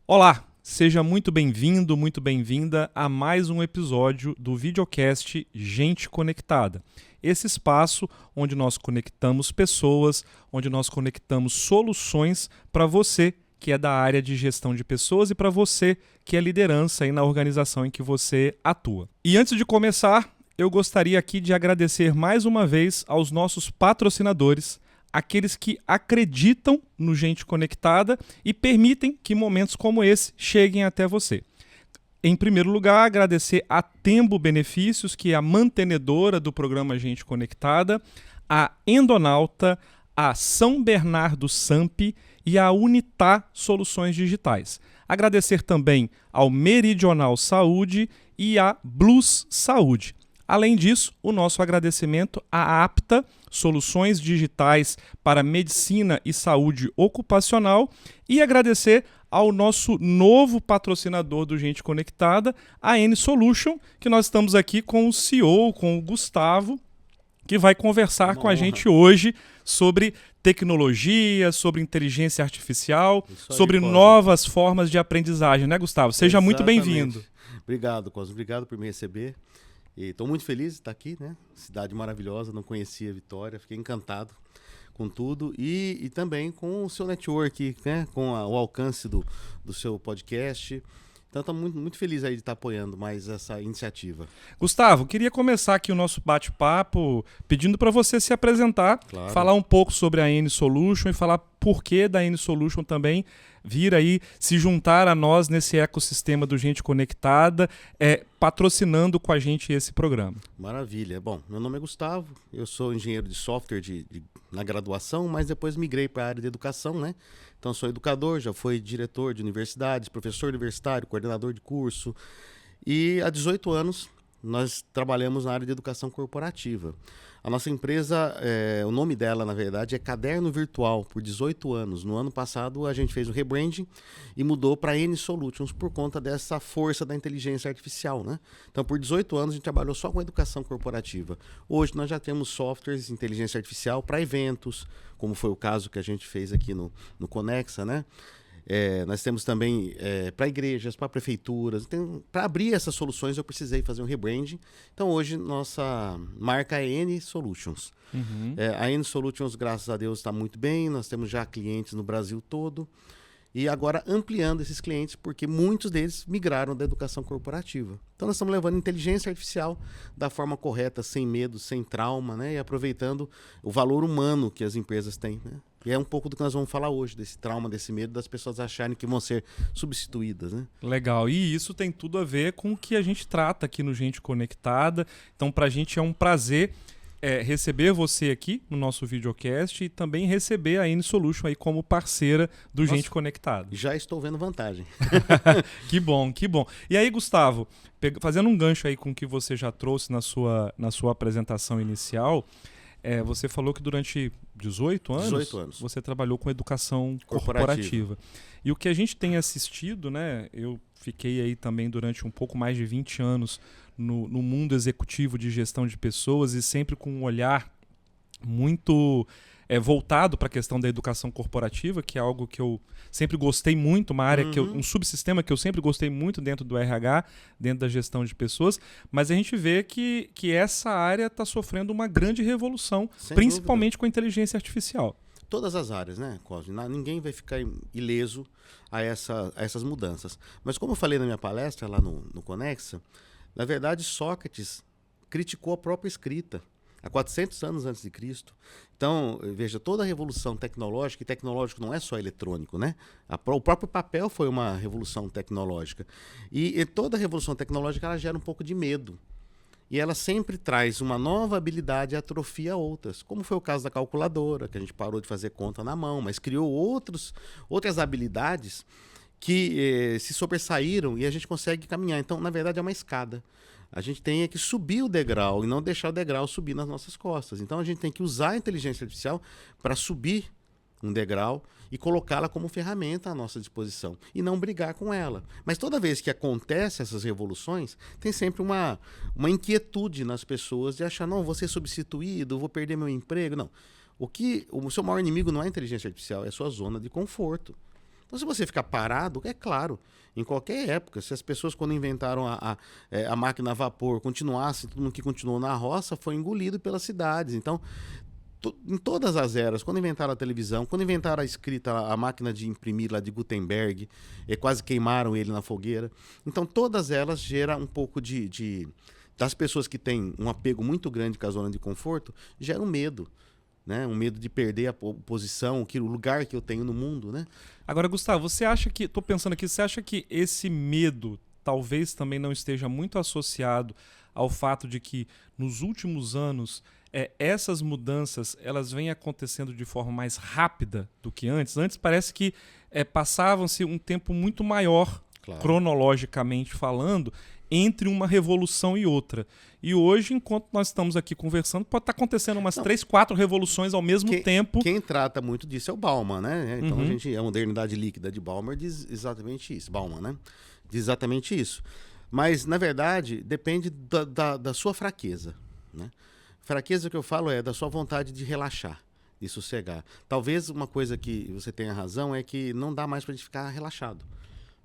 Olá, seja muito bem-vindo, muito bem-vinda a mais um episódio do videocast Gente Conectada. Esse espaço onde nós conectamos pessoas, onde nós conectamos soluções para você que é da área de gestão de pessoas e para você que é liderança aí na organização em que você atua. E antes de começar, eu gostaria aqui de agradecer mais uma vez aos nossos patrocinadores, aqueles que acreditam no Gente Conectada e permitem que momentos como esse cheguem até você. Em primeiro lugar, agradecer a Tembo Benefícios, que é a mantenedora do programa Gente Conectada, a Endonauta, a São Bernardo Samp e a Unitar Soluções Digitais. Agradecer também ao Meridional Saúde e à Blues Saúde. Além disso, o nosso agradecimento à Apta, Soluções Digitais para Medicina e Saúde Ocupacional, e agradecer ao nosso novo patrocinador do Gente Conectada, a N-Solution, que nós estamos aqui com o CEO, com o Gustavo, que vai conversar com a gente hoje sobre tecnologia, sobre inteligência artificial, sobre novas formas de aprendizagem, né, Gustavo? Seja muito bem-vindo. Obrigado, Cosmo. Obrigado por me receber. Estou muito feliz de estar aqui, né? Cidade maravilhosa, não conhecia Vitória, fiquei encantado com tudo e também com o seu network, né? Com o alcance do seu podcast. Então, estou muito feliz aí de estar apoiando mais essa iniciativa. Gustavo, queria começar aqui o nosso bate-papo pedindo para você se apresentar, Claro. Falar um pouco sobre a N-Solution e falar por que da N-Solution também vir aí se juntar a nós nesse ecossistema do Gente Conectada, patrocinando com a gente esse programa. Maravilha. Bom, meu nome é Gustavo, eu sou engenheiro de software na graduação, mas depois migrei para a área de educação, né? Então, sou educador, já fui diretor de universidades, professor universitário, coordenador de curso. E há 18 anos nós trabalhamos na área de educação corporativa. A nossa empresa, o nome dela, na verdade, é Caderno Virtual, por 18 anos. No ano passado, a gente fez um rebranding e mudou para N-Solutions por conta dessa força da inteligência artificial, né? Então, por 18 anos, a gente trabalhou só com educação corporativa. Hoje, nós já temos softwares de inteligência artificial para eventos, como foi o caso que a gente fez aqui no Conexa, né? Nós temos também para igrejas, para prefeituras. Então, para abrir essas soluções, eu precisei fazer um rebranding. Então, hoje, nossa marca é N-Solutions. Uhum. A N-Solutions, graças a Deus, está muito bem. Nós temos já clientes no Brasil todo. E agora ampliando esses clientes, porque muitos deles migraram da educação corporativa. Então, nós estamos levando inteligência artificial da forma correta, sem medo, sem trauma, né? E aproveitando o valor humano que as empresas têm, né? E é um pouco do que nós vamos falar hoje, desse trauma, desse medo das pessoas acharem que vão ser substituídas, né? Legal. E isso tem tudo a ver com o que a gente trata aqui no Gente Conectada. Então, para a gente é um prazer receber você aqui no nosso videocast e também receber a N-Solution aí como parceira do Gente Conectado. Já estou vendo vantagem. Que bom, que bom. E aí, Gustavo, fazendo um gancho aí com o que você já trouxe na sua apresentação inicial, você falou que durante 18 anos você trabalhou com educação corporativa. E o que a gente tem assistido, né? Eu fiquei aí também durante um pouco mais de 20 anos no mundo executivo de gestão de pessoas e sempre com um olhar muito voltado para a questão da educação corporativa, que é algo que eu sempre gostei muito, uma área um subsistema que eu sempre gostei muito dentro do RH, dentro da gestão de pessoas, mas a gente vê que essa área está sofrendo uma grande revolução, principalmente com a inteligência artificial. Todas as áreas, né, Cosme? Ninguém vai ficar ileso a essas mudanças. Mas como eu falei na minha palestra lá no Conexa, na verdade Sócrates criticou a própria escrita há 400 anos antes de Cristo. Então, veja, toda a revolução tecnológica, e tecnológico não é só eletrônico, né? O próprio papel foi uma revolução tecnológica. E toda revolução tecnológica ela gera um pouco de medo. E ela sempre traz uma nova habilidade e atrofia outras, como foi o caso da calculadora, que a gente parou de fazer conta na mão, mas criou outras habilidades que se sobressaíram e a gente consegue caminhar. Então, na verdade, é uma escada. A gente tem que subir o degrau e não deixar o degrau subir nas nossas costas. Então, a gente tem que usar a inteligência artificial para subir um degrau e colocá-la como ferramenta à nossa disposição e não brigar com ela. Mas toda vez que acontecem essas revoluções, tem sempre uma inquietude nas pessoas de achar, não, vou ser substituído, vou perder meu emprego. Não. O seu maior inimigo não é a inteligência artificial, é a sua zona de conforto. Então, se você ficar parado, é claro, em qualquer época, se as pessoas, quando inventaram a máquina a vapor, continuassem, todo mundo que continuou na roça foi engolido pelas cidades. Então, em todas as eras, quando inventaram a televisão, quando inventaram a escrita, a máquina de imprimir lá de Gutenberg, quase queimaram ele na fogueira. Então, todas elas geram um pouco das pessoas que têm um apego muito grande com a zona de conforto, gera um medo. Né? Um medo de perder a posição, o lugar que eu tenho no mundo, né? Agora, Gustavo, você acha que, tô pensando aqui, você acha que esse medo talvez também não esteja muito associado ao fato de que nos últimos anos essas mudanças elas vêm acontecendo de forma mais rápida do que antes? Antes parece que passavam-se um tempo muito maior, claro, cronologicamente falando, entre uma revolução e outra. E hoje, enquanto nós estamos aqui conversando, pode estar acontecendo umas 3, 4 revoluções ao mesmo tempo. Quem trata muito disso é o Bauman, né? Então a modernidade líquida de Bauman diz exatamente isso. Bauman, né? Diz exatamente isso. Mas, na verdade, depende da sua fraqueza. Né? Fraqueza que eu falo da sua vontade de relaxar, de sossegar. Talvez uma coisa que você tenha razão é que não dá mais para a gente ficar relaxado.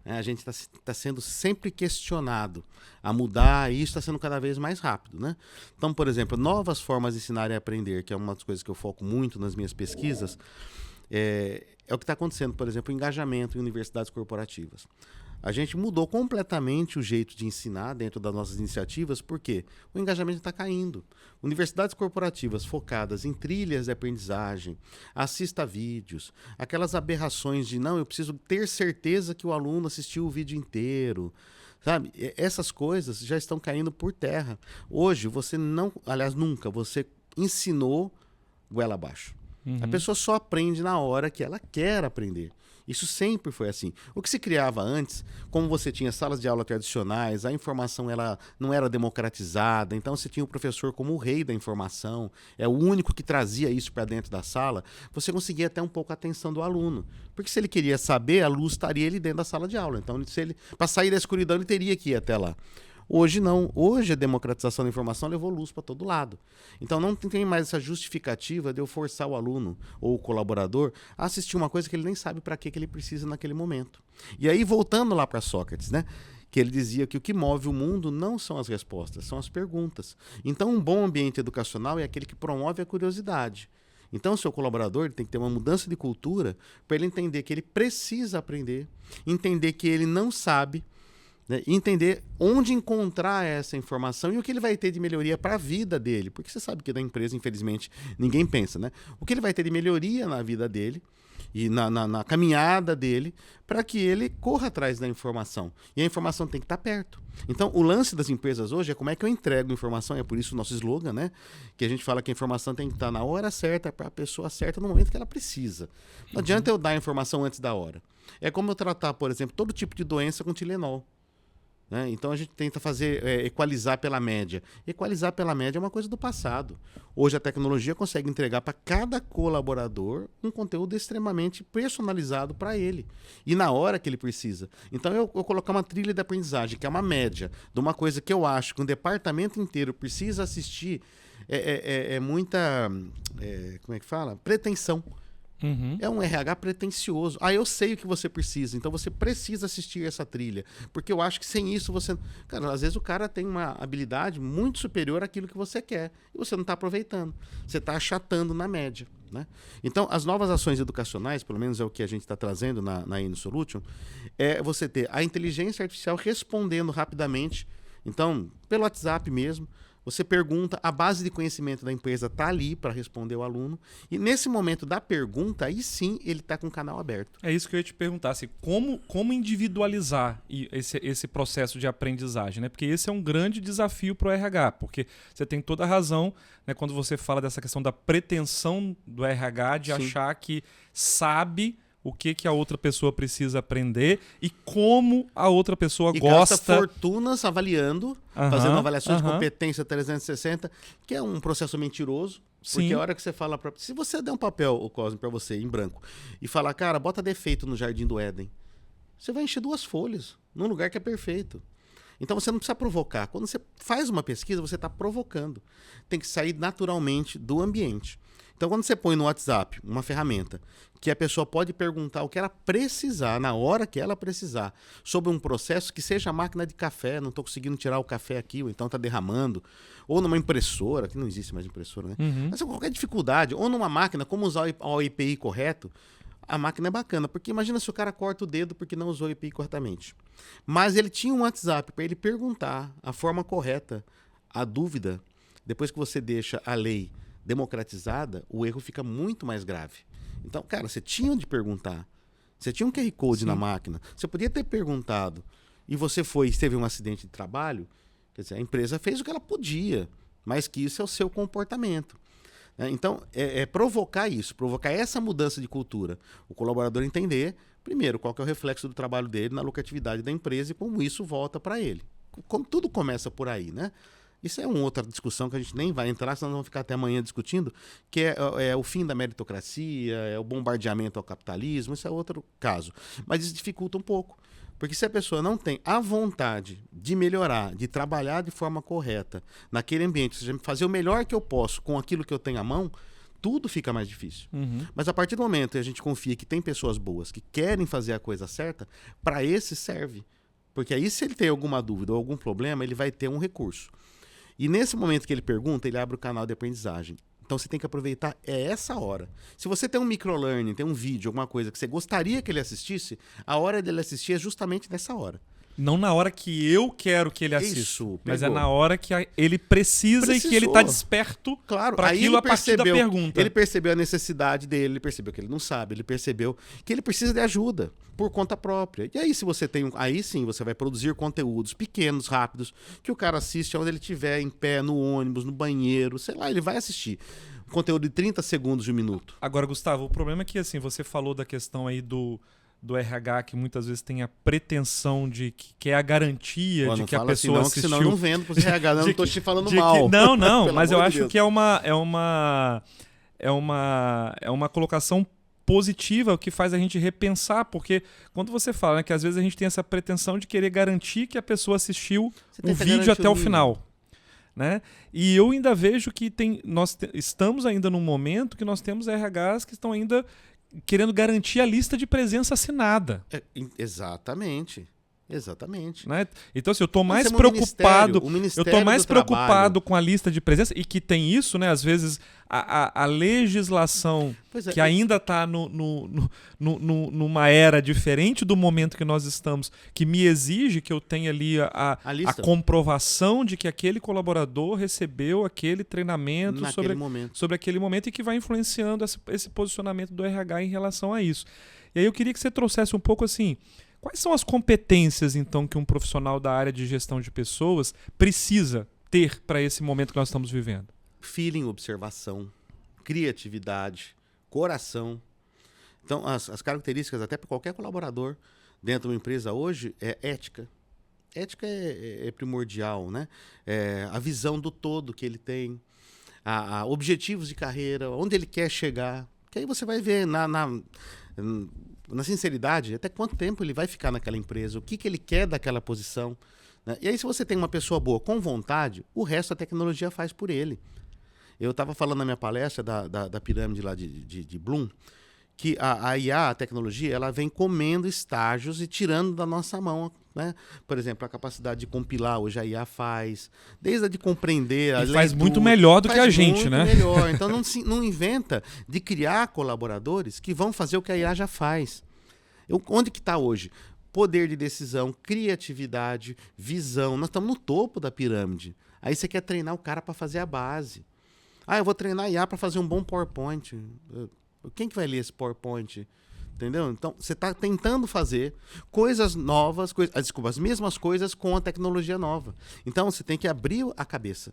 A gente está sendo sempre questionado a mudar, e isso está sendo cada vez mais rápido. Né? Então, por exemplo, novas formas de ensinar e aprender, que é uma das coisas que eu foco muito nas minhas pesquisas, é o que está acontecendo, por exemplo, o engajamento em universidades corporativas. A gente mudou completamente o jeito de ensinar dentro das nossas iniciativas, porque o engajamento está caindo. Universidades corporativas focadas em trilhas de aprendizagem, assista vídeos, aquelas aberrações de não, eu preciso ter certeza que o aluno assistiu o vídeo inteiro. Sabe? Essas coisas já estão caindo por terra. Hoje, você não, aliás, nunca, você ensinou goela abaixo. A pessoa só aprende na hora que ela quer aprender. Isso sempre foi assim. O que se criava antes, como você tinha salas de aula tradicionais, a informação não era democratizada, então você tinha o professor como o rei da informação, é o único que trazia isso para dentro da sala, você conseguia até um pouco a atenção do aluno. Porque se ele queria saber, a luz estaria ali dentro da sala de aula. Então, para sair da escuridão, ele teria que ir até lá. Hoje não. Hoje a democratização da informação levou luz para todo lado. Então não tem mais essa justificativa de eu forçar o aluno ou o colaborador a assistir uma coisa que ele nem sabe para que ele precisa naquele momento. E aí, voltando lá para Sócrates, né? Que ele dizia que o que move o mundo não são as respostas, são as perguntas. Então um bom ambiente educacional é aquele que promove a curiosidade. Então, o seu colaborador tem que ter uma mudança de cultura para ele entender que ele precisa aprender, entender que ele não sabe, né, entender onde encontrar essa informação e o que ele vai ter de melhoria para a vida dele. Porque você sabe que da empresa, infelizmente, ninguém pensa, né? O que ele vai ter de melhoria na vida dele e na caminhada dele para que ele corra atrás da informação. E a informação tem que estar perto. Então, o lance das empresas hoje é como é que eu entrego informação, é por isso o nosso slogan, né? Que a gente fala que a informação tem que estar na hora certa, para a pessoa certa, no momento que ela precisa. Não adianta eu dar a informação antes da hora. É como eu tratar, por exemplo, todo tipo de doença com Tilenol. Né? Então a gente tenta equalizar pela média. Equalizar pela média é uma coisa do passado. Hoje a tecnologia consegue entregar para cada colaborador um conteúdo extremamente personalizado para ele. E na hora que ele precisa. Então eu colocar uma trilha de aprendizagem, que é uma média de uma coisa que eu acho que um departamento inteiro precisa assistir, muita, como é que fala? Pretensão. É um RH pretencioso. Eu sei o que você precisa, então você precisa assistir essa trilha. Porque eu acho que sem isso você... Cara, às vezes o cara tem uma habilidade muito superior àquilo que você quer. E você não está aproveitando. Você está achatando na média. Né? Então, as novas ações educacionais, pelo menos é o que a gente está trazendo na InSolution, é você ter a inteligência artificial respondendo rapidamente. Então, pelo WhatsApp mesmo, você pergunta, a base de conhecimento da empresa está ali para responder o aluno. E nesse momento da pergunta, aí sim ele está com o canal aberto. É isso que eu ia te perguntar, assim, como individualizar esse processo de aprendizagem, né? Porque esse é um grande desafio para o RH, porque você tem toda a razão, né, quando você fala dessa questão da pretensão do RH de achar que sabe o que a outra pessoa precisa aprender e como a outra pessoa gosta. Gasta fortunas avaliando, fazendo avaliações de competência 360, que é um processo mentiroso. Porque Sim. A hora que você fala... Se você der um papel, o Cosme, para você, em branco, e falar, cara, bota defeito no Jardim do Éden, você vai encher 2 folhas, num lugar que é perfeito. Então você não precisa provocar. Quando você faz uma pesquisa, você está provocando. Tem que sair naturalmente do ambiente. Então, quando você põe no WhatsApp uma ferramenta que a pessoa pode perguntar o que ela precisar, na hora que ela precisar, sobre um processo que seja a máquina de café, não estou conseguindo tirar o café aqui, ou então está derramando, ou numa impressora, que não existe mais impressora, né? Mas qualquer dificuldade, ou numa máquina, como usar o API correto, a máquina é bacana, porque imagina se o cara corta o dedo porque não usou o API corretamente. Mas ele tinha um WhatsApp para ele perguntar a forma correta, a dúvida, depois que você deixa a lei democratizada, o erro fica muito mais grave. Então, cara, você tinha onde perguntar. Você tinha um QR Code na máquina. Você podia ter perguntado e você teve um acidente de trabalho. Quer dizer, a empresa fez o que ela podia, mas que isso é o seu comportamento. Então, provocar isso, provocar essa mudança de cultura. O colaborador entender, primeiro, qual que é o reflexo do trabalho dele na lucratividade da empresa e como isso volta para ele. Como tudo começa por aí, né? Isso é uma outra discussão que a gente nem vai entrar, senão nós vamos ficar até amanhã discutindo, que é o fim da meritocracia, é o bombardeamento ao capitalismo, isso é outro caso. Mas isso dificulta um pouco. Porque se a pessoa não tem a vontade de melhorar, de trabalhar de forma correta naquele ambiente, ou seja, fazer o melhor que eu posso com aquilo que eu tenho à mão, tudo fica mais difícil. Mas a partir do momento que a gente confia que tem pessoas boas que querem fazer a coisa certa, para esse serve. Porque aí, se ele tem alguma dúvida ou algum problema, ele vai ter um recurso. E nesse momento que ele pergunta, ele abre o canal de aprendizagem. Então você tem que aproveitar essa hora. Se você tem um microlearning, tem um vídeo, alguma coisa que você gostaria que ele assistisse, a hora dele assistir é justamente nessa hora. Não na hora que eu quero que ele assista. Isso, mas é na hora que ele precisa e que ele está desperto para aquilo a partir da pergunta. Ele percebeu a necessidade dele, ele percebeu que ele não sabe, ele percebeu que ele precisa de ajuda por conta própria. E aí, se você tem aí sim, você vai produzir conteúdos pequenos, rápidos, que o cara assiste onde ele estiver, em pé, no ônibus, no banheiro, sei lá, ele vai assistir. Conteúdo de 30 segundos de um minuto. Agora, Gustavo, o problema é que assim, você falou da questão aí do RH, que muitas vezes tem a pretensão de que é a garantia de que a pessoa assim, assistiu. Senão eu não vendo pro RH, eu não estou te falando mal. Não, mas eu acho que é uma colocação positiva, o que faz a gente repensar, porque quando você fala, né, que às vezes a gente tem essa pretensão de querer garantir que a pessoa assistiu o vídeo até o final. Né? E eu ainda vejo que nós estamos ainda num momento que nós temos RHs que estão ainda querendo garantir a lista de presença assinada. Exatamente. Né? Então, assim, eu estou mais preocupado. Eu estou mais preocupado com a lista de presença, e que tem isso, né? Às vezes, a legislação que ainda está numa era diferente do momento que nós estamos, que me exige que eu tenha ali a comprovação de que aquele colaborador recebeu aquele treinamento sobre aquele momento, e que vai influenciando esse posicionamento do RH em relação a isso. E aí eu queria que você trouxesse um pouco assim. Quais são as competências, então, que um profissional da área de gestão de pessoas precisa ter para esse momento que nós estamos vivendo? Feeling, observação, criatividade, coração. Então, as características, até para qualquer colaborador dentro de uma empresa hoje, é ética. Ética é primordial, né? A visão do todo que ele tem, objetivos de carreira, onde ele quer chegar. Que aí você vai ver na sinceridade, até quanto tempo ele vai ficar naquela empresa, o que ele quer daquela posição. Né? E aí, se você tem uma pessoa boa com vontade, o resto a tecnologia faz por ele. Eu estava falando na minha palestra da pirâmide lá de Bloom, que a IA, a tecnologia, ela vem comendo estágios e tirando da nossa mão. Né? Por exemplo, a capacidade de compilar, hoje a IA faz, desde a de compreender... E faz muito melhor do que a gente, né? Melhor. Então não inventa de criar colaboradores que vão fazer o que a IA já faz. Onde que está hoje? Poder de decisão, criatividade, visão. Nós estamos no topo da pirâmide. Aí você quer treinar o cara para fazer a base. Eu vou treinar a IA para fazer um bom PowerPoint. Quem que vai ler esse PowerPoint? Entendeu? Então, você está tentando fazer coisas novas, as mesmas coisas com a tecnologia nova. Então, você tem que abrir a cabeça.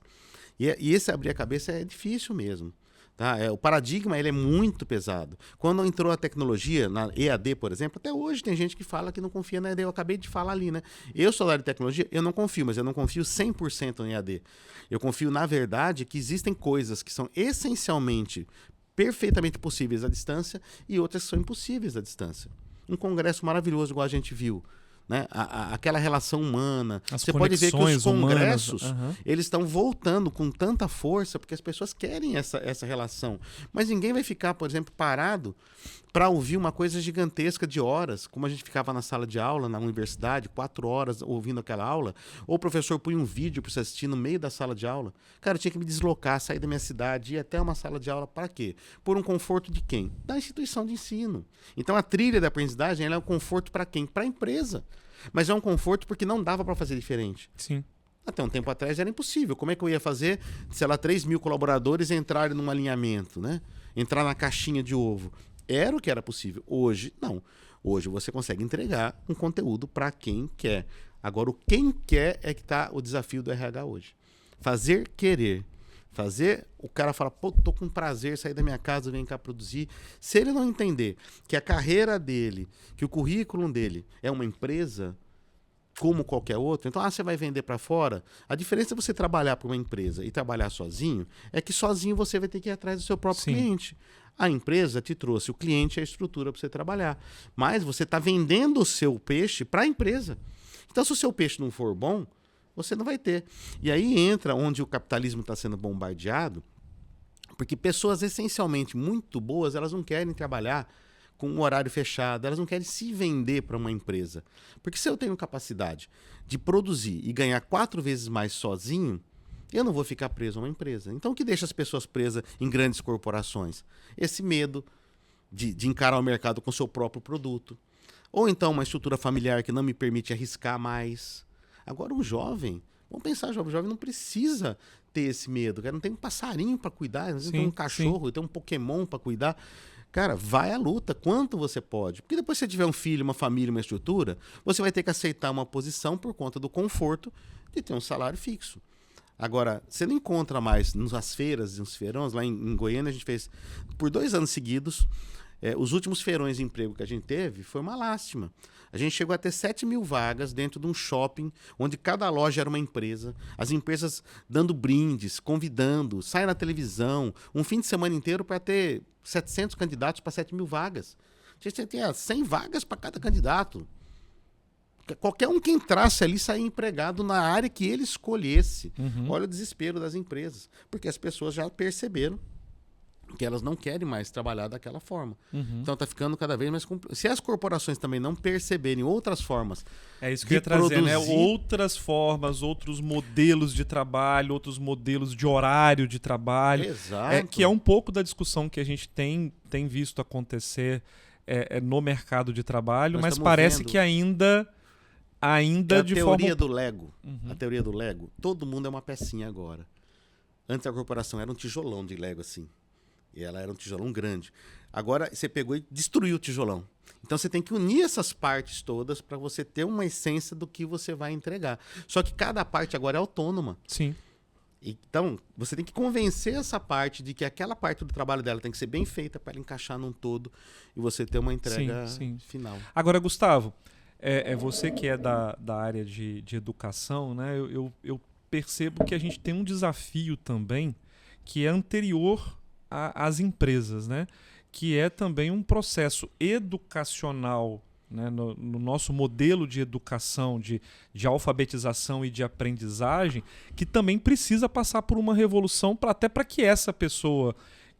E esse abrir a cabeça é difícil mesmo. Tá? O paradigma ele é muito pesado. Quando entrou a tecnologia, na EAD, por exemplo, até hoje tem gente que fala que não confia na EAD. Eu acabei de falar ali, né? Eu sou da área de tecnologia, eu não confio, mas eu não confio 100% em EAD. Eu confio, na verdade, que existem coisas que são essencialmente perfeitamente possíveis à distância e outras que são impossíveis à distância. Um congresso maravilhoso, igual a gente viu, né? Aquela relação humana. As Você pode ver que os congressos, humanas, eles estão voltando com tanta força, porque as pessoas querem essa relação. Mas ninguém vai ficar, por exemplo, parado para ouvir uma coisa gigantesca de horas, como a gente ficava na sala de aula, na universidade, 4 horas ouvindo aquela aula, ou o professor punha um vídeo para você assistir no meio da sala de aula. Cara, eu tinha que me deslocar, sair da minha cidade, ir até uma sala de aula para quê? Por um conforto de quem? Da instituição de ensino. Então a trilha da aprendizagem ela é um conforto para quem? Para a empresa. Mas é um conforto porque não dava para fazer diferente. Sim. Até um tempo atrás era impossível. Como é que eu ia fazer, sei lá, 3.000 colaboradores entrarem num alinhamento, né? Entrar na caixinha de ovo. Era o que era possível. Hoje, não. Hoje você consegue entregar um conteúdo para quem quer. Agora, o quem quer é que está o desafio do RH hoje. Fazer querer. Fazer, o cara fala, pô, tô com prazer, sair da minha casa, vem cá produzir. Se ele não entender que a carreira dele, que o currículo dele é uma empresa como qualquer outro, então você vai vender para fora. A diferença de você trabalhar para uma empresa e trabalhar sozinho é que sozinho você vai ter que ir atrás do seu próprio cliente. A empresa te trouxe o cliente e a estrutura para você trabalhar. Mas você está vendendo o seu peixe para a empresa. Então, se o seu peixe não for bom, você não vai ter. E aí entra onde o capitalismo está sendo bombardeado, porque pessoas essencialmente muito boas, elas não querem trabalhar com um horário fechado, elas não querem se vender para uma empresa. Porque se eu tenho capacidade de produzir e ganhar 4 vezes mais sozinho, eu não vou ficar preso a uma empresa. Então, o que deixa as pessoas presas em grandes corporações? Esse medo de encarar o mercado com o seu próprio produto. Ou então uma estrutura familiar que não me permite arriscar mais. Agora, um jovem, vamos pensar, o jovem não precisa ter esse medo. Cara, não tem um passarinho para cuidar, às vezes tem um cachorro, tem um Pokémon para cuidar. Cara, vai à luta, quanto você pode. Porque depois que você tiver um filho, uma família, uma estrutura, você vai ter que aceitar uma posição por conta do conforto de ter um salário fixo. Agora, você não encontra mais nas feiras e nos feirões, lá em Goiânia a gente fez por 2 anos seguidos, os últimos feirões de emprego que a gente teve foi uma lástima. A gente chegou a ter 7.000 vagas dentro de um shopping, onde cada loja era uma empresa, as empresas dando brindes, convidando, sai na televisão, um fim de semana inteiro para ter 700 candidatos para 7.000 vagas. A gente tinha 100 vagas para cada candidato. Qualquer um que entrasse ali saía empregado na área que ele escolhesse. Olha o desespero das empresas. Porque as pessoas já perceberam que elas não querem mais trabalhar daquela forma. Então está ficando cada vez mais complexo. Se as corporações também não perceberem outras formas... É isso que eu ia trazer, né? Outras formas, outros modelos de trabalho, outros modelos de horário de trabalho. Exato. Que é um pouco da discussão que a gente tem visto acontecer no mercado de trabalho, mas parece que ainda de forma... A teoria do Lego. A teoria do Lego. Todo mundo é uma pecinha agora. Antes a corporação era um tijolão de Lego assim. E ela era um tijolão grande. Agora você pegou e destruiu o tijolão. Então você tem que unir essas partes todas para você ter uma essência do que você vai entregar. Só que cada parte agora é autônoma. Sim. Então, você tem que convencer essa parte de que aquela parte do trabalho dela tem que ser bem feita para ela encaixar num todo e você ter uma entrega final. Agora, Gustavo, você que é da área de educação, né? Eu percebo que a gente tem um desafio também que é anterior às empresas, né? Que é também um processo educacional, né? No nosso modelo de educação, de alfabetização e de aprendizagem, que também precisa passar por uma revolução até para que essa pessoa,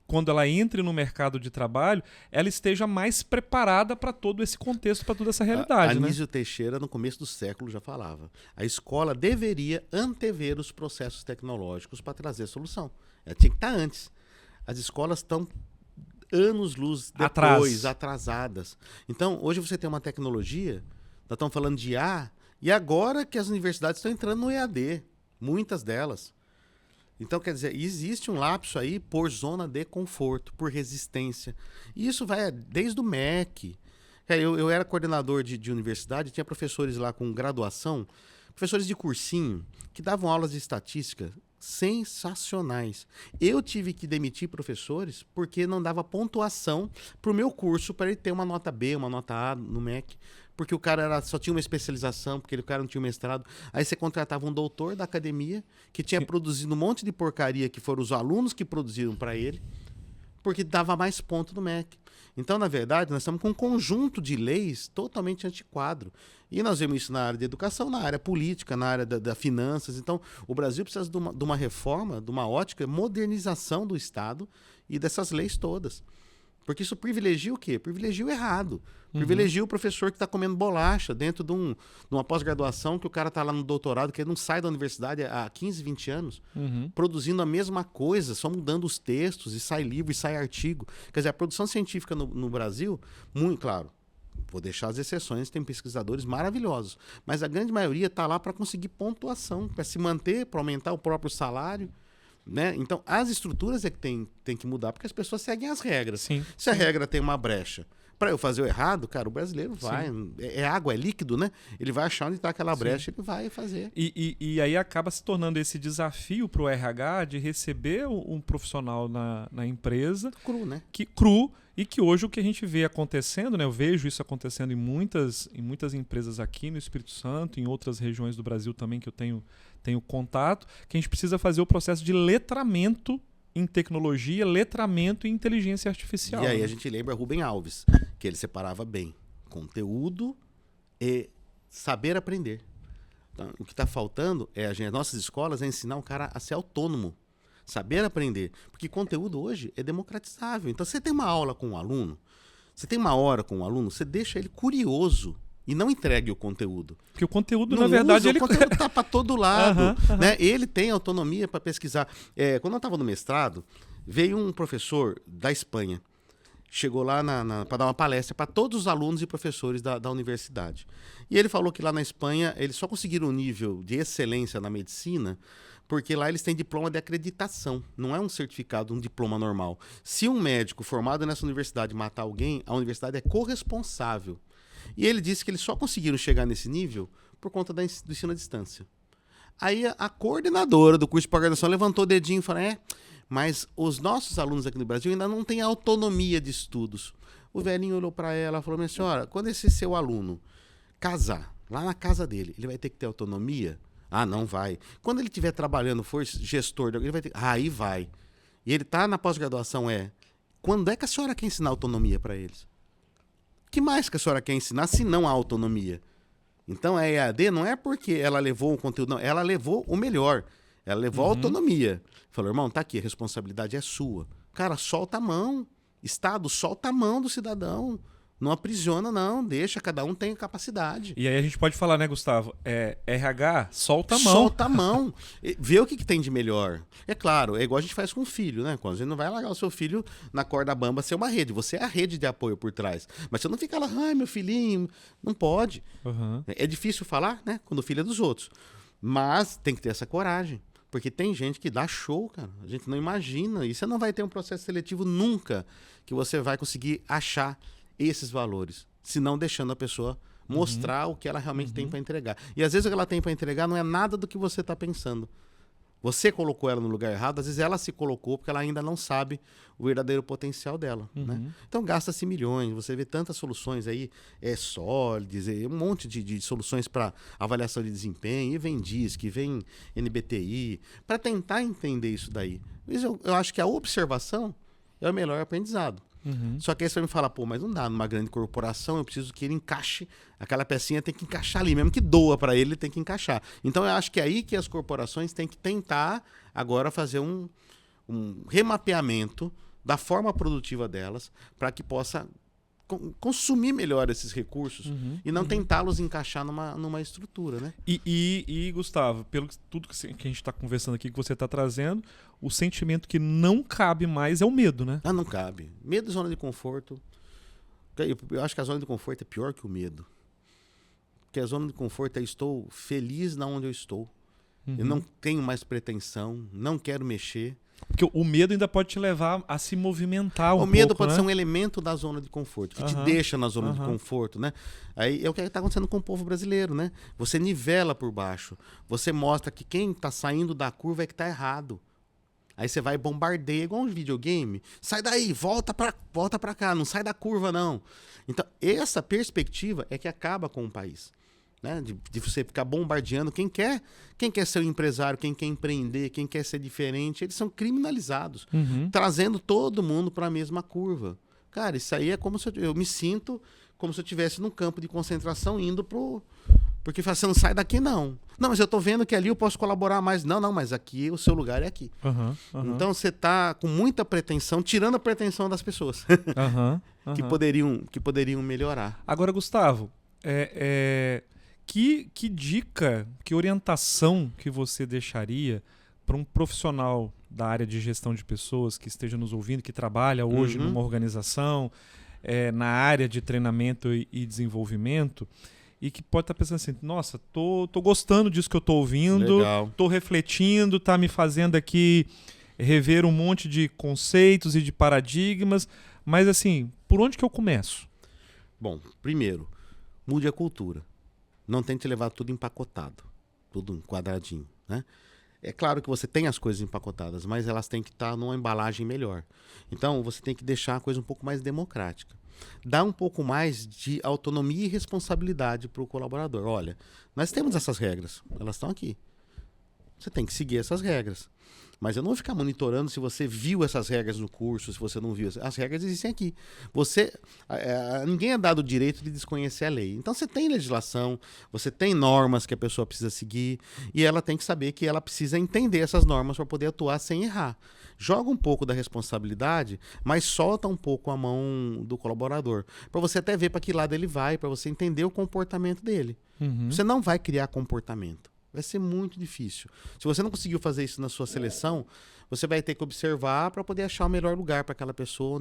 quando ela entre no mercado de trabalho, ela esteja mais preparada para todo esse contexto, para toda essa realidade. Anísio Teixeira, no começo do século, já falava. A escola deveria antever os processos tecnológicos para trazer solução. Ela tinha que estar antes. As escolas estão anos-luz depois, atrasadas. Então, hoje você tem uma tecnologia, nós estamos falando de IA, e agora que as universidades estão entrando no EAD, muitas delas. Então, quer dizer, existe um lapso aí por zona de conforto, por resistência. E isso vai desde o MEC. Eu era coordenador de universidade, tinha professores lá com graduação, professores de cursinho, que davam aulas de estatística sensacionais. Eu tive que demitir professores porque não dava pontuação para o meu curso para ele ter uma nota B, uma nota A no MEC, porque o cara só tinha uma especialização, porque o cara não tinha um mestrado. Aí você contratava um doutor da academia que tinha produzido um monte de porcaria que foram os alunos que produziram para ele, porque dava mais ponto no MEC. Então, na verdade, nós estamos com um conjunto de leis totalmente antiquado. E nós vemos isso na área de educação, na área política, na área da finanças. Então, o Brasil precisa de uma reforma, de uma ótica, modernização do Estado e dessas leis todas. Porque isso privilegia o quê? Privilegia o errado. Privilegia o professor que está comendo bolacha dentro de uma pós-graduação, que o cara está lá no doutorado, que ele não sai da universidade há 15, 20 anos, produzindo a mesma coisa, só mudando os textos, e sai livro, e sai artigo. Quer dizer, a produção científica no Brasil, muito claro, vou deixar as exceções, tem pesquisadores maravilhosos, mas a grande maioria está lá para conseguir pontuação, para se manter, para aumentar o próprio salário. Né? Então, as estruturas é que tem que mudar, porque as pessoas seguem as regras. Sim. Se a regra tem uma brecha, para eu fazer o errado, cara, o brasileiro vai. É água, é líquido, né? Ele vai achar onde está aquela brecha, ele vai fazer. E aí acaba se tornando esse desafio para o RH de receber um profissional na empresa. Cru, né? Cru. E que hoje o que a gente vê acontecendo, né? Eu vejo isso acontecendo em muitas empresas aqui no Espírito Santo, em outras regiões do Brasil também que eu tenho contato, que a gente precisa fazer o processo de letramento em tecnologia, letramento em inteligência artificial. E aí a gente lembra Rubem Alves, que ele separava bem conteúdo e saber aprender. Então, o que está faltando é nossas escolas ensinar o cara a ser autônomo. Saber aprender. Porque conteúdo hoje é democratizável. Então, você tem uma aula com um aluno, você tem uma hora com um aluno, você deixa ele curioso e não entregue o conteúdo. Porque o conteúdo, não na verdade, o conteúdo está para todo lado. Né? Ele tem autonomia para pesquisar. Quando eu estava no mestrado, veio um professor da Espanha. Chegou lá para dar uma palestra para todos os alunos e professores da universidade. E ele falou que lá na Espanha, eles só conseguiram um nível de excelência na medicina porque lá eles têm diploma de acreditação. Não é um certificado, um diploma normal. Se um médico formado nessa universidade matar alguém, a universidade é corresponsável. E ele disse que eles só conseguiram chegar nesse nível por conta do ensino à distância. Aí a coordenadora do curso de pós-graduação levantou o dedinho e falou, mas os nossos alunos aqui no Brasil ainda não têm autonomia de estudos. O velhinho olhou para ela e falou, minha senhora, quando esse seu aluno casar, lá na casa dele, ele vai ter que ter autonomia? Ah, não vai. Quando ele estiver trabalhando, for gestor, ele vai ter... aí vai. E ele está na pós-graduação, quando é que a senhora quer ensinar autonomia para eles? O que mais que a senhora quer ensinar se não a autonomia? Então, a EAD não é porque ela levou o conteúdo, não. Ela levou o melhor. Ela levou a autonomia. Falou, irmão, tá aqui, a responsabilidade é sua. Cara, solta a mão. Estado, solta a mão do cidadão. Não aprisiona, não. Deixa, cada um tem capacidade. E aí a gente pode falar, né, Gustavo? RH, solta a mão. Solta a mão. Vê o que tem de melhor. É claro, é igual a gente faz com o filho, né? Quando a gente não vai largar o seu filho na corda bamba ser uma rede. Você é a rede de apoio por trás. Mas você não fica lá, ai, meu filhinho. Não pode. É difícil falar, né? Quando o filho é dos outros. Mas tem que ter essa coragem. Porque tem gente que dá show, cara. A gente não imagina. E você não vai ter um processo seletivo nunca que você vai conseguir achar esses valores, se não deixando a pessoa mostrar o que ela realmente tem para entregar. E às vezes o que ela tem para entregar não é nada do que você está pensando. Você colocou ela no lugar errado, às vezes ela se colocou porque ela ainda não sabe o verdadeiro potencial dela. Né? Então gasta-se milhões, você vê tantas soluções aí, sólides, um monte de soluções para avaliação de desempenho, e vem DISC, vem NBTI, para tentar entender isso daí. Mas eu acho que a observação é o melhor aprendizado. Só que aí você me fala, mas não dá, numa grande corporação eu preciso que ele encaixe, aquela pecinha tem que encaixar ali, mesmo que doa para ele tem que encaixar. Então eu acho que é aí que as corporações têm que tentar agora fazer um remapeamento da forma produtiva delas para que possa consumir melhor esses recursos e não tentá-los encaixar numa estrutura, né? E Gustavo, pelo tudo que a gente está conversando aqui, que você está trazendo, o sentimento que não cabe mais é o medo, né? Não cabe. Medo e zona de conforto. Eu acho que a zona de conforto é pior que o medo. Porque a zona de conforto é estou feliz na onde eu estou. Eu não tenho mais pretensão, não quero mexer. Porque o medo ainda pode te levar a se movimentar um pouco, O medo né? pode ser um elemento da zona de conforto, que te deixa na zona de conforto, né? Aí é o que está acontecendo com o povo brasileiro, né? Você nivela por baixo. Você mostra que quem está saindo da curva é que está errado. Aí você vai e bombardeia, igual um videogame. Sai daí, volta pra cá, não sai da curva, não. Então, essa perspectiva é que acaba com o país. né? De você ficar bombardeando quem quer ser um empresário, quem quer empreender, quem quer ser diferente, eles são criminalizados, trazendo todo mundo para a mesma curva. Cara, isso aí é como se eu me sinto como se eu estivesse num campo de concentração indo porque você não sai daqui, não. Não, mas eu tô vendo que ali eu posso colaborar mais. Não, mas aqui o seu lugar é aqui. Então você tá com muita pretensão, tirando a pretensão das pessoas que poderiam melhorar. Agora, Gustavo, que dica, que orientação que você deixaria para um profissional da área de gestão de pessoas que esteja nos ouvindo, que trabalha hoje numa organização, na área de treinamento e desenvolvimento, e que pode estar pensando assim, nossa, tô gostando disso que eu tô ouvindo, Legal. tô refletindo, tá me fazendo aqui rever um monte de conceitos e de paradigmas, mas assim, por onde que eu começo? Bom, primeiro, mude a cultura. Não tente levar tudo empacotado, tudo quadradinho, né? É claro que você tem as coisas empacotadas, mas elas têm que estar numa embalagem melhor. Então, você tem que deixar a coisa um pouco mais democrática. Dá um pouco mais de autonomia e responsabilidade para o colaborador. Olha, nós temos essas regras, elas estão aqui. Você tem que seguir essas regras. Mas eu não vou ficar monitorando se você viu essas regras no curso, se você não viu. As regras existem aqui. Ninguém é dado o direito de desconhecer a lei. Então você tem legislação, você tem normas que a pessoa precisa seguir e ela tem que saber que ela precisa entender essas normas para poder atuar sem errar. Joga um pouco da responsabilidade, mas solta um pouco a mão do colaborador. Para você até ver para que lado ele vai, para você entender o comportamento dele. Você não vai criar comportamento. Vai ser muito difícil. Se você não conseguiu fazer isso na sua seleção, você vai ter que observar para poder achar o melhor lugar para aquela pessoa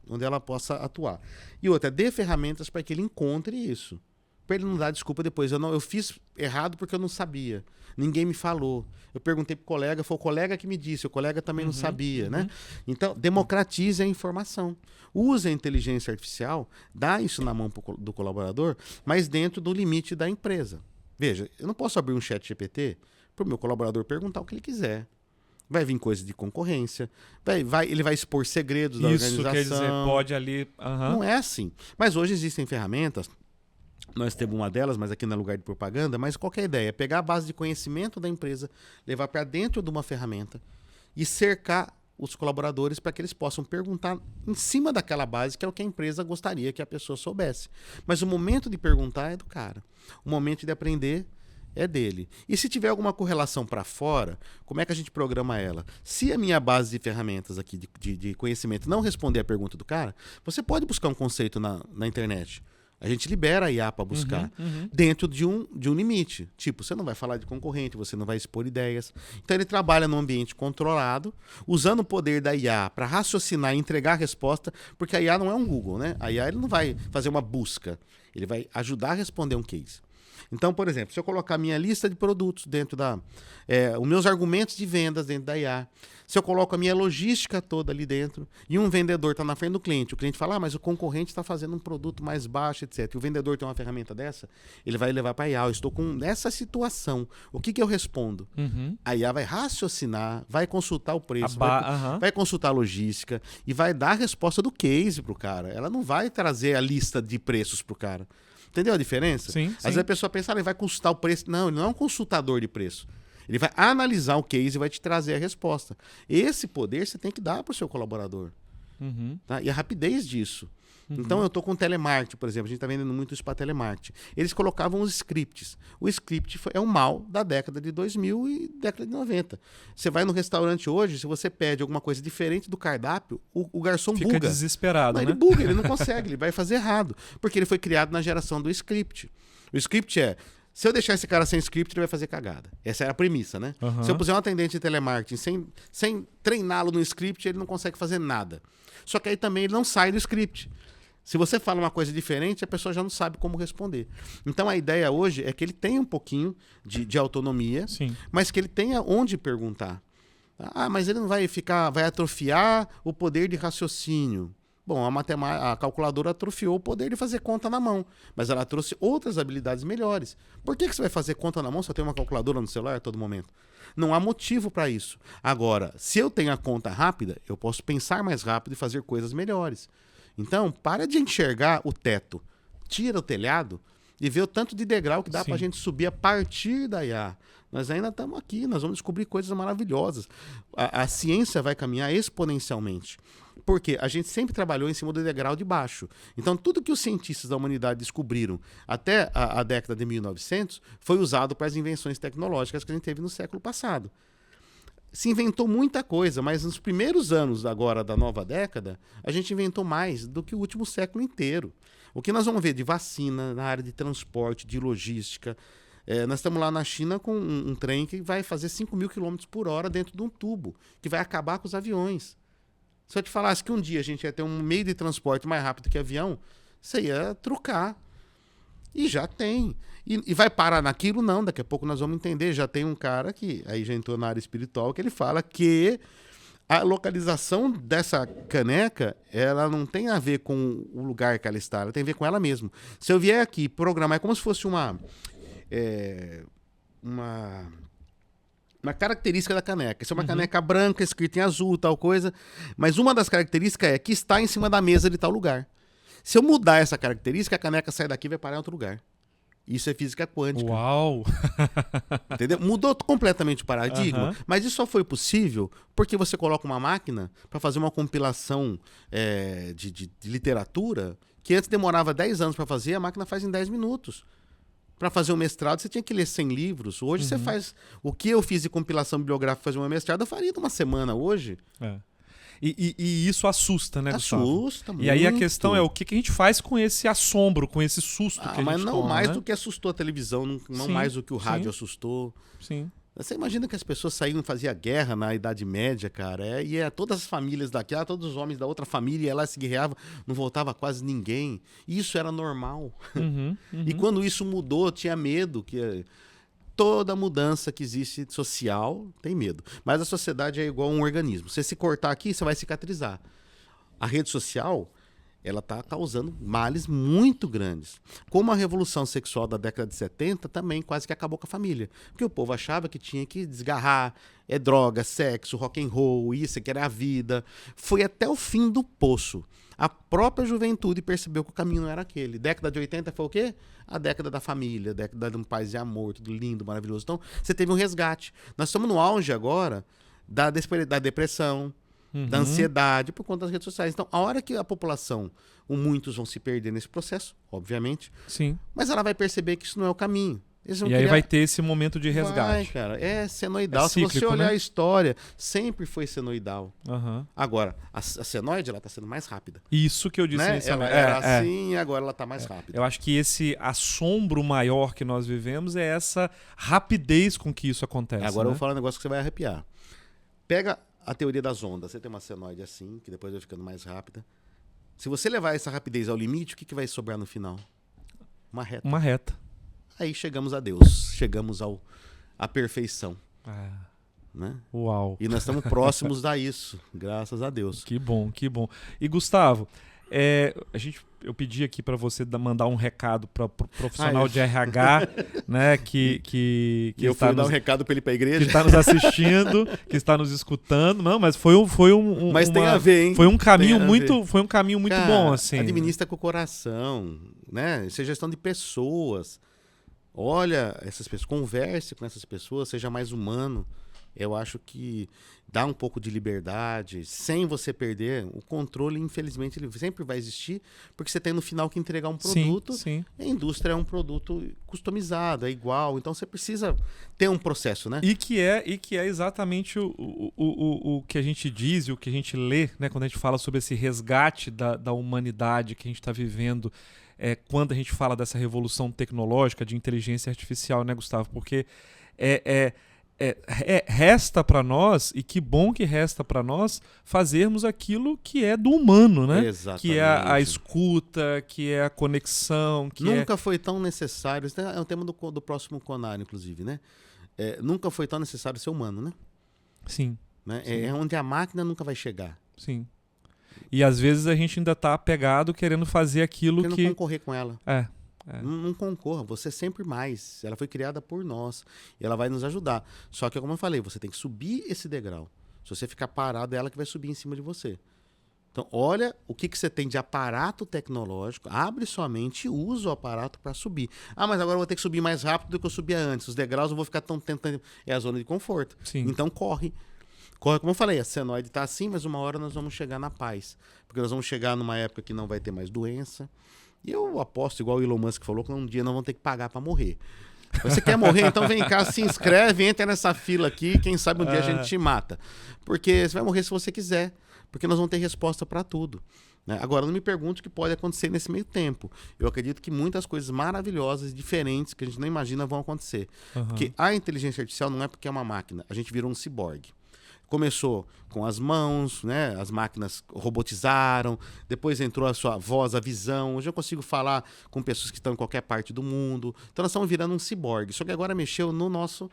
onde ela possa atuar. E outra, dê ferramentas para que ele encontre isso. Para ele não dar desculpa depois. Eu fiz errado porque eu não sabia. Ninguém me falou. Eu perguntei para o colega, foi o colega que me disse, o colega também não sabia, né? Então, democratize a informação. Use a inteligência artificial, dá isso na mão do colaborador, mas dentro do limite da empresa. Veja, eu não posso abrir um chat GPT para o meu colaborador perguntar o que ele quiser. Vai vir coisa de concorrência, ele vai expor segredos da organização. Isso quer dizer, pode ali... Não é assim. Mas hoje existem ferramentas, nós temos uma delas, mas aqui não é lugar de propaganda, mas qualquer ideia é pegar a base de conhecimento da empresa, levar para dentro de uma ferramenta e cercar os colaboradores para que eles possam perguntar em cima daquela base, que é o que a empresa gostaria que a pessoa soubesse. Mas o momento de perguntar é do cara. O momento de aprender é dele. E se tiver alguma correlação para fora, como é que a gente programa ela? Se a minha base de ferramentas aqui de conhecimento não responder a pergunta do cara, você pode buscar um conceito na internet. A gente libera a IA para buscar dentro de um limite. Tipo, você não vai falar de concorrente, você não vai expor ideias. Então ele trabalha num ambiente controlado, usando o poder da IA para raciocinar e entregar a resposta, porque a IA não é um Google, né? A IA ele não vai fazer uma busca, ele vai ajudar a responder um case. Então, por exemplo, se eu colocar minha lista de produtos dentro os meus argumentos de vendas dentro da IA, se eu coloco a minha logística toda ali dentro e um vendedor está na frente do cliente, o cliente fala, mas o concorrente está fazendo um produto mais baixo, etc. E o vendedor tem uma ferramenta dessa, ele vai levar para a IA, eu estou com essa situação, o que eu respondo? A IA vai raciocinar, vai consultar o preço, vai consultar a logística e vai dar a resposta do case para o cara. Ela não vai trazer a lista de preços para o cara. Entendeu a diferença? Sim. Às vezes a pessoa pensa, ele vai consultar o preço. Não, ele não é um consultador de preço. Ele vai analisar o case e vai te trazer a resposta. Esse poder você tem que dar para o seu colaborador. Tá? E a rapidez disso. Então eu estou com telemarketing, por exemplo. A gente está vendendo muito isso para telemarketing. Eles colocavam os scripts. O script é um mal da década de 2000 e década de 90. Você vai no restaurante hoje, se você pede alguma coisa diferente do cardápio, o garçom buga. Fica desesperado, né? Ele buga, ele não consegue, ele vai fazer errado. Porque ele foi criado na geração do script. O script se eu deixar esse cara sem script, ele vai fazer cagada. Essa era a premissa, né? Se eu puser um atendente de telemarketing sem treiná-lo no script, ele não consegue fazer nada. Só que aí também ele não sai do script. Se você fala uma coisa diferente, a pessoa já não sabe como responder. Então a ideia hoje é que ele tenha um pouquinho de autonomia, mas que ele tenha onde perguntar. Mas ele não vai atrofiar o poder de raciocínio. Bom, a calculadora atrofiou o poder de fazer conta na mão, mas ela trouxe outras habilidades melhores. Por que você vai fazer conta na mão se eu tenho uma calculadora no celular a todo momento? Não há motivo para isso. Agora, se eu tenho a conta rápida, eu posso pensar mais rápido e fazer coisas melhores. Então, para de enxergar o teto. Tira o telhado e ver o tanto de degrau que dá Sim. para a gente subir a partir da IA. Nós ainda estamos aqui, nós vamos descobrir coisas maravilhosas. A ciência vai caminhar exponencialmente. Porque a gente sempre trabalhou em cima do degrau de baixo. Então, tudo que os cientistas da humanidade descobriram até a década de 1900 foi usado para as invenções tecnológicas que a gente teve no século passado. Se inventou muita coisa, mas nos primeiros anos agora da nova década, a gente inventou mais do que o último século inteiro. O que nós vamos ver de vacina, na área de transporte, de logística. Nós estamos lá na China com um trem que vai fazer 5.000 km por hora dentro de um tubo, que vai acabar com os aviões. Se eu te falasse que um dia a gente ia ter um meio de transporte mais rápido que avião, você ia trucar. E já tem. E vai parar naquilo? Não, daqui a pouco nós vamos entender. Já tem um cara que, aí já entrou na área espiritual, que ele fala que a localização dessa caneca, ela não tem a ver com o lugar que ela está, ela tem a ver com ela mesma. Se eu vier aqui programar, é como se fosse uma característica da caneca. Isso é uma caneca branca, escrita em azul, tal coisa. Mas uma das características é que está em cima da mesa de tal lugar. Se eu mudar essa característica, a caneca sai daqui e vai parar em outro lugar. Isso é física quântica. Uau! Entendeu? Mudou completamente o paradigma. Mas isso só foi possível porque você coloca uma máquina para fazer uma compilação de literatura que antes demorava 10 anos para fazer, a máquina faz em 10 minutos. Para fazer um mestrado, você tinha que ler 100 livros. Hoje você faz... O que eu fiz de compilação bibliográfica para fazer uma mestrado, eu faria numa semana hoje. E isso assusta, né, Gustavo? Assusta muito. E aí a questão é o que a gente faz com esse assombro, com esse susto que a gente mas não toma, mais né? do que assustou a televisão, não Sim, mais do que o rádio sim. assustou. Sim. Você imagina que as pessoas saíam e faziam guerra na Idade Média, cara. Todas as famílias daqui, todos os homens da outra família, ela se guerreava, não voltava quase ninguém. Isso era normal. E quando isso mudou, tinha medo. Toda mudança que existe social tem medo. Mas a sociedade é igual a um organismo. Você se cortar aqui, você vai cicatrizar. A rede social, ela está causando males muito grandes. Como a revolução sexual da década de 70 também quase que acabou com a família. Porque o povo achava que tinha que desgarrar, droga, sexo, rock and roll, isso que era a vida. Foi até o fim do poço. A própria juventude percebeu que o caminho não era aquele. Década de 80 foi o quê? A década da família, a década de um paz e amor, tudo lindo, maravilhoso. Então, você teve um resgate. Nós estamos no auge agora da depressão, da ansiedade, por conta das redes sociais. Então, a hora que a população, muitos vão se perder nesse processo, obviamente, Sim. mas ela vai perceber que isso não é o caminho. E aí vai ter esse momento de resgate. Vai, cara. É senoidal. Cíclico, se você olhar né? a história, sempre foi senoidal. Uhum. Agora, a senoide, ela está sendo mais rápida. Isso que eu disse Né? inicialmente. Ela era assim, agora ela está mais rápida. Eu acho que esse assombro maior que nós vivemos é essa rapidez com que isso acontece. Agora né? eu vou falar um negócio que você vai arrepiar. Pega a teoria das ondas. Você tem uma senoide assim, que depois vai ficando mais rápida. Se você levar essa rapidez ao limite, o que vai sobrar no final? Uma reta. Uma reta. Aí chegamos a Deus. Chegamos à perfeição. Né? Uau. E nós estamos próximos a isso, graças a Deus. Que bom, que bom. E Gustavo, eu pedi aqui para você mandar um recado para o profissional de RH, né, que eu fui dar um recado para ele para a igreja. Que está nos assistindo, que está nos escutando. Não, mas foi um mas tem a ver, hein? Foi um caminho muito Cara, bom, assim. Administra com o coração, né? Isso é gestão de pessoas. Olha essas pessoas, converse com essas pessoas, seja mais humano. Eu acho que dá um pouco de liberdade, sem você perder o controle. Infelizmente, ele sempre vai existir, porque você tem no final que entregar um produto. Sim. A indústria é um produto customizado, é igual. Então, você precisa ter um processo, né? E que é exatamente o que a gente diz e o que a gente lê, né, quando a gente fala sobre esse resgate da humanidade que a gente está vivendo. Quando a gente fala dessa revolução tecnológica de inteligência artificial, né, Gustavo? Porque resta para nós, e que bom que resta para nós, fazermos aquilo que é do humano, né? Exatamente. Que é a escuta, que é a conexão. Nunca foi tão necessário, isso é o tema do próximo Conar, inclusive, né? Nunca foi tão necessário ser humano, né? Sim. Né? Sim. É onde a máquina nunca vai chegar. Sim. E às vezes a gente ainda está apegado querendo fazer aquilo querendo que... concorrer com ela. Não concorra, você é sempre mais. Ela foi criada por nós e ela vai nos ajudar. Só que, como eu falei, você tem que subir esse degrau. Se você ficar parado, é ela que vai subir em cima de você. Então, olha o que você tem de aparato tecnológico, abre sua mente e usa o aparato para subir. Ah, mas agora eu vou ter que subir mais rápido do que eu subia antes. Os degraus eu vou ficar tão tentando. É a zona de conforto. Sim. Então, corre. Corre, como eu falei, a senoide está assim, mas uma hora nós vamos chegar na paz. Porque nós vamos chegar numa época que não vai ter mais doença. E eu aposto, igual o Elon Musk falou, que um dia nós vamos ter que pagar para morrer. Você quer morrer? Então vem cá, se inscreve, entra nessa fila aqui, quem sabe um dia a gente te mata. Porque você vai morrer se você quiser. Porque nós vamos ter resposta para tudo. Né? Agora, não me pergunte o que pode acontecer nesse meio tempo. Eu acredito que muitas coisas maravilhosas, diferentes, que a gente não imagina vão acontecer. Porque a inteligência artificial não é porque é uma máquina. A gente virou um ciborgue. Começou com as mãos, né? As máquinas robotizaram, depois entrou a sua voz, a visão. Hoje eu consigo falar com pessoas que estão em qualquer parte do mundo. Então nós estamos virando um ciborgue. Só que agora mexeu no nosso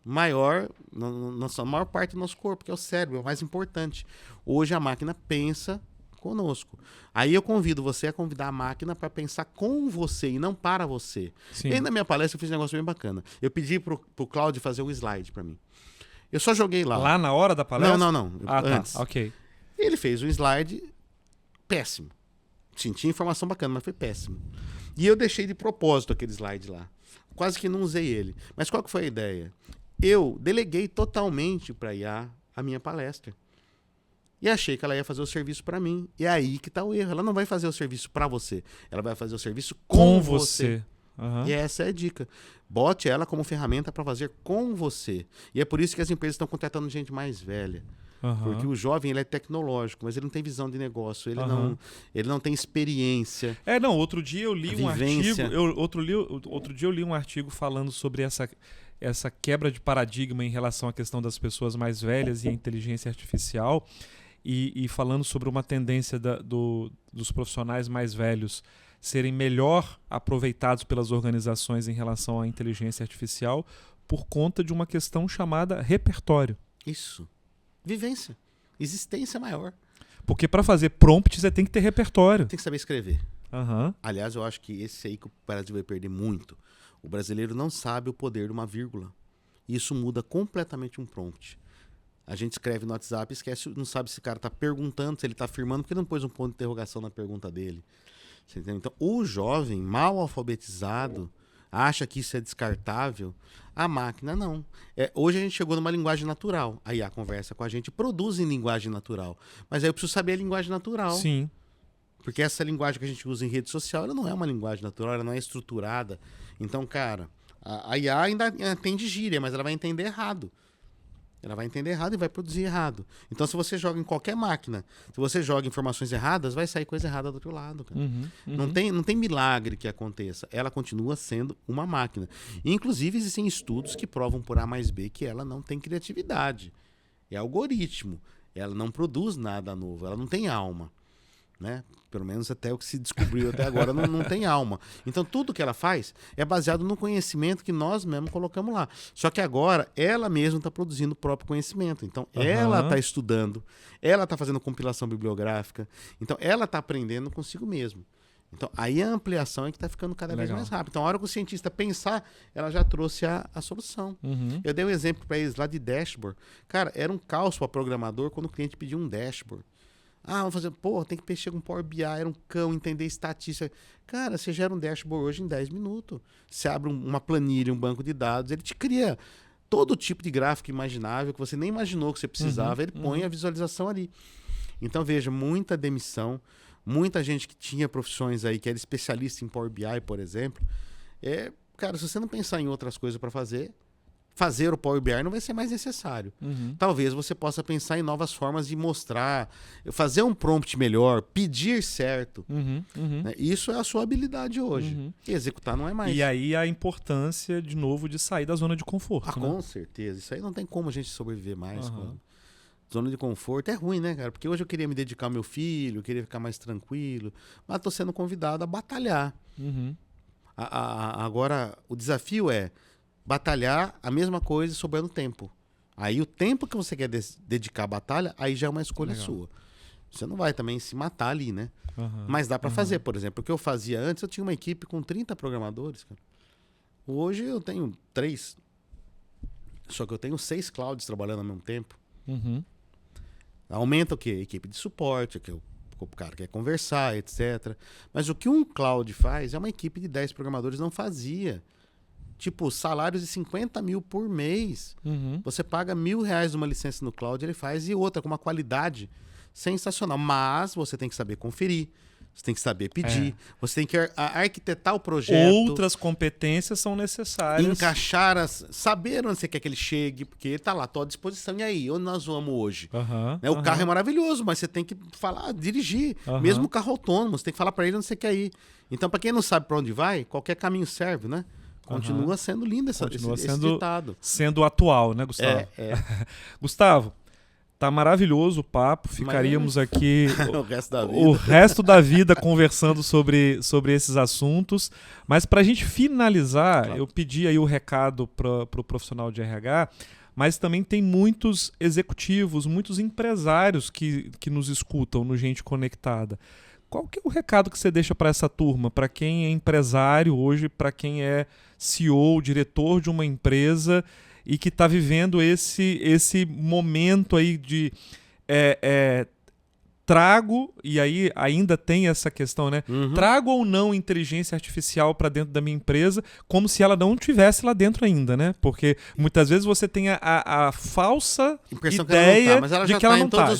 nossa maior parte do nosso corpo, que é o cérebro, é o mais importante. Hoje a máquina pensa conosco. Aí eu convido você a convidar a máquina para pensar com você e não para você. Sim. E aí na minha palestra eu fiz um negócio bem bacana. Eu pedi pro Cláudio fazer o slide para mim. Eu só joguei lá. Lá na hora da palestra? Não. Antes. Tá. Ok. Ele fez um slide péssimo. Sim, tinha informação bacana, mas foi péssimo. E eu deixei de propósito aquele slide lá. Quase que não usei ele. Mas qual que foi a ideia? Eu deleguei totalmente para a IA a minha palestra. E achei que ela ia fazer o serviço para mim. E é aí que está o erro. Ela não vai fazer o serviço para você. Ela vai fazer o serviço com você. Uhum. E essa é a dica. Bote ela como ferramenta para fazer com você. E é por isso que as empresas estão contratando gente mais velha. Uhum. Porque o jovem ele é tecnológico, mas ele não tem visão de negócio, ele não tem experiência. Outro dia eu li um artigo. Outro dia eu li um artigo falando sobre essa quebra de paradigma em relação à questão das pessoas mais velhas e a inteligência artificial. E falando sobre uma tendência dos profissionais mais velhos serem melhor aproveitados pelas organizações em relação à inteligência artificial por conta de uma questão chamada repertório. Isso. Vivência. Existência maior. Porque para fazer prompt você tem que ter repertório. Tem que saber escrever. Uhum. Aliás, eu acho que esse aí que o Brasil vai perder muito. O brasileiro não sabe o poder de uma vírgula. E isso muda completamente um prompt. A gente escreve no WhatsApp e esquece, não sabe se o cara está perguntando, se ele está afirmando, porque não pôs um ponto de interrogação na pergunta dele. Você entendeu? Então, o jovem mal alfabetizado acha que isso é descartável. A máquina não. Hoje a gente chegou numa linguagem natural. Aí a conversa com a gente produz em linguagem natural. Mas aí eu preciso saber a linguagem natural. Sim. Porque essa linguagem que a gente usa em rede social, ela não é uma linguagem natural, ela não é estruturada. Então, cara, a IA ainda entende gíria, mas ela vai entender errado. Ela vai entender errado e vai produzir errado. Então, se você joga em qualquer máquina, se você joga informações erradas, vai sair coisa errada do outro lado. Cara. Não tem milagre que aconteça. Ela continua sendo uma máquina. E, inclusive, existem estudos que provam por A mais B que ela não tem criatividade. É algoritmo. Ela não produz nada novo. Ela não tem alma. Né? Pelo menos até o que se descobriu até agora não tem alma. Então tudo que ela faz é baseado no conhecimento que nós mesmos colocamos lá. Só que agora ela mesma está produzindo o próprio conhecimento. Então ela está estudando, ela está fazendo compilação bibliográfica, então ela está aprendendo consigo mesmo. Então aí a ampliação é que está ficando cada vez mais rápido. Então a hora que o cientista pensar, ela já trouxe a solução. Eu dei um exemplo para eles lá de dashboard. Cara, era um caos para programador quando o cliente pedia um dashboard. Vamos fazer, tem que mexer com Power BI, era um cão, entender estatística. Cara, você gera um dashboard hoje em 10 minutos. Você abre uma planilha, um banco de dados, ele te cria todo tipo de gráfico imaginável que você nem imaginou que você precisava, ele põe a visualização ali. Então, veja, muita demissão, muita gente que tinha profissões aí, que era especialista em Power BI, por exemplo. Cara, se você não pensar em outras coisas para fazer o Power BI não vai ser mais necessário. Talvez você possa pensar em novas formas de mostrar, fazer um prompt melhor, pedir certo. Né? Isso é a sua habilidade hoje. E executar não é mais. E aí a importância, de novo, de sair da zona de conforto. Com certeza. Isso aí não tem como a gente sobreviver mais. Zona de conforto é ruim, né, cara? Porque hoje eu queria me dedicar ao meu filho, eu queria ficar mais tranquilo, mas estou sendo convidado a batalhar. Agora, o desafio é batalhar a mesma coisa sobrando tempo. Aí o tempo que você quer dedicar à batalha, aí já é uma escolha sua. Você não vai também se matar ali, né? Mas dá para fazer, por exemplo. O que eu fazia antes, eu tinha uma equipe com 30 programadores. Cara. Hoje eu tenho 3. Só que eu tenho 6 clouds trabalhando ao mesmo tempo. Aumenta o quê? Equipe de suporte, que o cara quer conversar, etc. Mas o que um cloud faz é uma equipe de 10 programadores não fazia. Tipo, salários de 50 mil por mês. Você paga R$1.000 uma licença no cloud, ele faz, e outra, com uma qualidade sensacional. Mas você tem que saber conferir, você tem que saber pedir, você tem que arquitetar o projeto. Outras competências são necessárias. Encaixar, saber onde você quer que ele chegue, porque ele tá lá, tô à disposição. E aí, onde nós vamos hoje? Né? O carro é maravilhoso, mas você tem que falar, dirigir. Mesmo o carro autônomo, você tem que falar para ele onde você quer ir. Então, para quem não sabe para onde vai, qualquer caminho serve, né? Continua sendo lindo esse ditado. Sendo atual, né, Gustavo? Gustavo, tá maravilhoso o papo. Ficaríamos aqui o resto da vida conversando sobre esses assuntos. Mas para a gente finalizar, claro, eu pedi aí o recado para o profissional de RH, mas também tem muitos executivos, muitos empresários que nos escutam no Gente Conectada. Qual que é o recado que você deixa para essa turma? Para quem é empresário hoje, para quem é CEO, diretor de uma empresa e que está vivendo esse momento aí de trago, e aí ainda tem essa questão, né? Trago ou não inteligência artificial para dentro da minha empresa, como se ela não estivesse lá dentro ainda, né? Porque muitas vezes você tem a falsa ideia de que ela não está,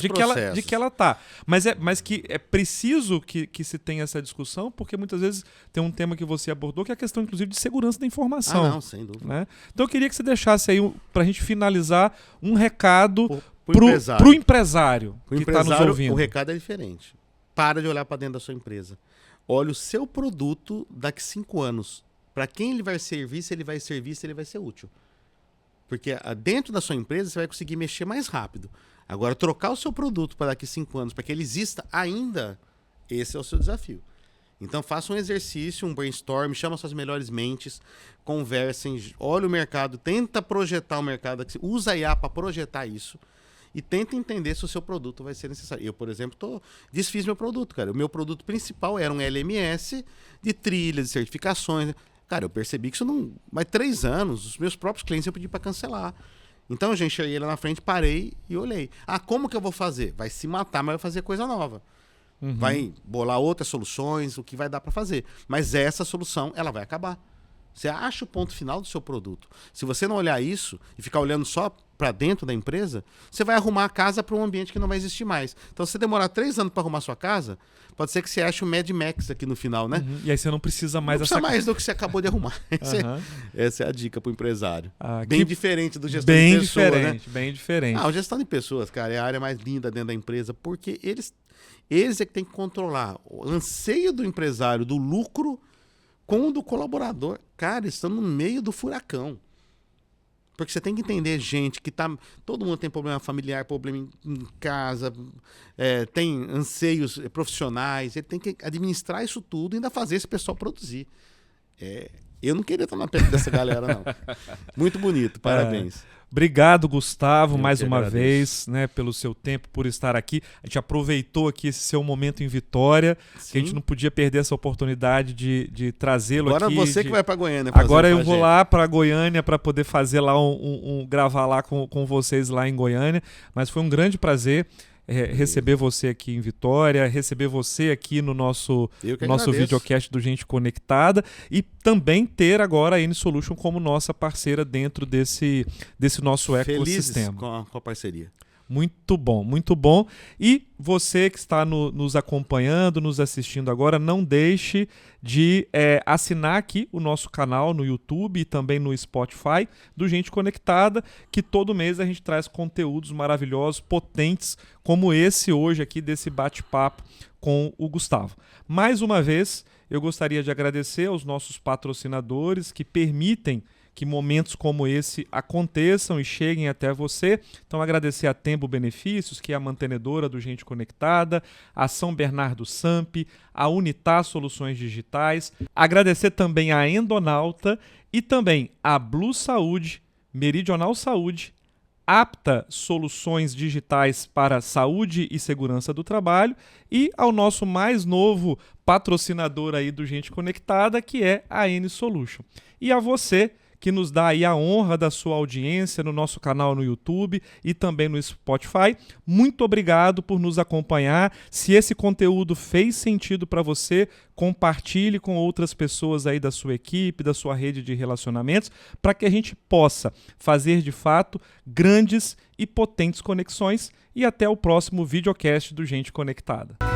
de que ela está. Mas que é preciso que se tenha essa discussão, porque muitas vezes tem um tema que você abordou, que é a questão, inclusive, de segurança da informação. Não, sem dúvida. Né? Então eu queria que você deixasse aí, para a gente finalizar, um recado pro empresário que está nos ouvindo. O recado é diferente. Para de olhar para dentro da sua empresa. Olha o seu produto daqui 5 anos. Para quem ele vai servir, se ele vai servir, se ele vai ser útil. Porque dentro da sua empresa você vai conseguir mexer mais rápido. Agora, trocar o seu produto para daqui 5 anos, para que ele exista ainda, esse é o seu desafio. Então faça um exercício, um brainstorm, chama suas melhores mentes, conversem, olha o mercado, tenta projetar o mercado, usa a IA para projetar isso. E tenta entender se o seu produto vai ser necessário. Eu, por exemplo, desfiz meu produto, cara. O meu produto principal era um LMS de trilhas, de certificações. Cara, eu percebi que isso não... Mas 3 anos, os meus próprios clientes eu pedi para cancelar. Então, eu já enxerguei lá na frente, parei e olhei. Como que eu vou fazer? Vai se matar, mas vai fazer coisa nova. Vai bolar outras soluções, o que vai dar para fazer. Mas essa solução, ela vai acabar. Você acha o ponto final do seu produto. Se você não olhar isso e ficar olhando só para dentro da empresa, você vai arrumar a casa para um ambiente que não vai existir mais. Então, se você demorar 3 anos para arrumar sua casa, pode ser que você ache o Mad Max aqui no final, né? E aí você não precisa mais... Não precisa mais do que você acabou de arrumar. Essa é a dica para o emprsário. Bem diferente do gestão de pessoas, né? Bem diferente. O gestão de pessoas, cara, é a área mais linda dentro da empresa, porque eles é que tem que controlar o anseio do empresário, do lucro, com o do colaborador. Cara, estão no meio do furacão. Porque você tem que entender, gente, que todo mundo tem problema familiar, problema em casa, tem anseios profissionais, ele tem que administrar isso tudo e ainda fazer esse pessoal produzir. Eu não queria estar na pele dessa galera, não. Muito bonito, parabéns. Obrigado, Gustavo, mais uma vez, né, pelo seu tempo, por estar aqui. A gente aproveitou aqui esse seu momento em Vitória, que a gente não podia perder essa oportunidade de trazê-lo aqui. Agora você que vai para Goiânia. Agora eu vou lá para Goiânia para poder fazer lá gravar lá com vocês lá em Goiânia. Mas foi um grande prazer receber você aqui em Vitória, receber você aqui no nosso videocast do Gente Conectada e também ter agora a N-Solution como nossa parceira dentro desse nosso ecossistema. Felizes com a parceria. Muito bom, muito bom. E você que está nos acompanhando, nos assistindo agora, não deixe de assinar aqui o nosso canal no YouTube e também no Spotify do Gente Conectada, que todo mês a gente traz conteúdos maravilhosos, potentes, como esse hoje aqui desse bate-papo com o Gustavo. Mais uma vez, eu gostaria de agradecer aos nossos patrocinadores que permitem que momentos como esse aconteçam e cheguem até você. Então, agradecer a Tembo Benefícios, que é a mantenedora do Gente Conectada, a São Bernardo Samp, a Unitar Soluções Digitais, agradecer também a Endonauta e também a Blue Saúde, Meridional Saúde, Apta Soluções Digitais para Saúde e Segurança do Trabalho e ao nosso mais novo patrocinador aí do Gente Conectada, que é a N-Solution. E a você que nos dá aí a honra da sua audiência no nosso canal no YouTube e também no Spotify. Muito obrigado por nos acompanhar. Se esse conteúdo fez sentido para você, compartilhe com outras pessoas aí da sua equipe, da sua rede de relacionamentos, para que a gente possa fazer de fato grandes e potentes conexões. E até o próximo videocast do Gente Conectada.